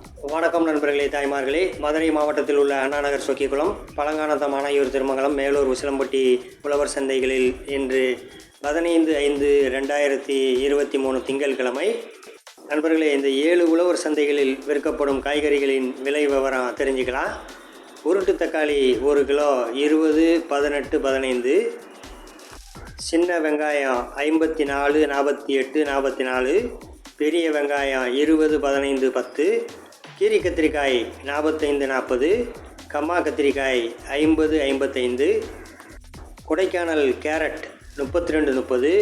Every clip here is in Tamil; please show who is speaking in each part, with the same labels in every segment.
Speaker 1: வணக்கம் நண்பர்களே, தாய்மார்களே. மதுரை மாவட்டத்தில் உள்ள அண்ணாநகர் சொக்கிக்குளம், பழங்கானத்தம், ஆனையூர், திருமங்கலம், மேலூர், உசிலம்பட்டி உழவர் சந்தைகளில் இன்று 15/5/2023 திங்கட்கிழமை. நண்பர்களே, இந்த 7 உழவர் சந்தைகளில் விற்கப்படும் காய்கறிகளின் விலை விவரம் தெரிஞ்சுக்கலாம். உருட்டு தக்காளி 1 கிலோ 20, 18, 15. சின்ன வெங்காயம் 54, 48, 44. பெரிய வெங்காயம் 20, 15, 10. கீரி கத்திரிக்காய் 45, 40. கம்மா கத்திரிக்காய் 50, 55. கொடைக்கானல் கேரட் 32, 30.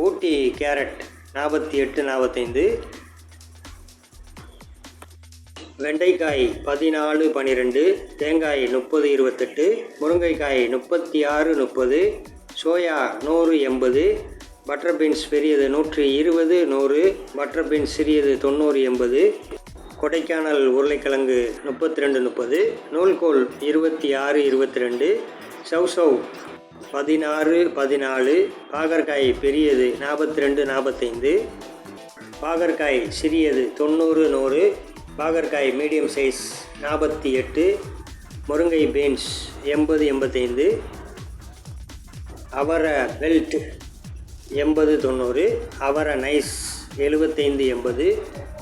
Speaker 1: ஊட்டி கேரட் 48, 45. வெண்டைக்காய் 14, 12. தேங்காய் 30, 28. முருங்கைக்காய் 36, 30. சோயா 100, 80. பட்டர் பீன்ஸ் பெரியது 120, 100. பட்டர் பீன்ஸ் சிறியது 90, 80. கொடைக்கானல் உருளைக்கிழங்கு 32, 30. நூல்கோல் 26, 22. சவ்சவ் 16, 14. பாகற்காய் பெரியது 42, 45. பாகற்காய் சிறியது 90, 100. பாகற்காய் மீடியம் சைஸ் 48. முருங்கை பீன்ஸ் 80, 85. அவரை பெல்ட் 80, 90. அவரை நைஸ் 75, 80.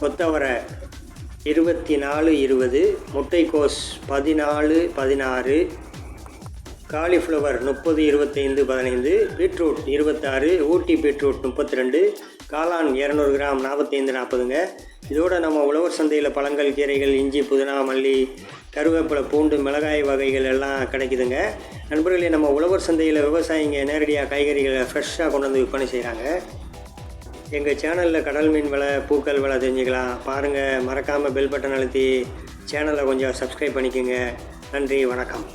Speaker 1: கொத்தவரை 24, 20. முட்டைக்கோஸ் 14, 16. காலிஃப்ளவர் 30, 25, 15. பீட்ரூட் 26. ஊட்டி பீட்ரூட் 32. காளான் 200 கிராம் 45, 40ங்க. இதோட நம்ம உழவர் சந்தையில் பழங்கள், கீரைகள், இஞ்சி, புதினா, மல்லி, கருவேப்பிலை, பூண்டு, மிளகாய் வகைகள் எல்லாம் கிடைக்குதுங்க. நண்பர்களே, நம்ம உழவர் சந்தையில் விவசாயிங்க நேரடியாக காய்கறிகளை ஃப்ரெஷ்ஷாக கொண்டு வந்து விற்பனை செய்கிறாங்க. எங்கள் சேனலில் கடல் மீன் விலை, பூக்கள் விலை தெரிஞ்சுக்கலாம். பாருங்கள், மறக்காமல் பெல் பட்டன் அழுத்தி சேனலை கொஞ்சம் சப்ஸ்கிரைப் பண்ணிக்கோங்க. நன்றி, வணக்கம்.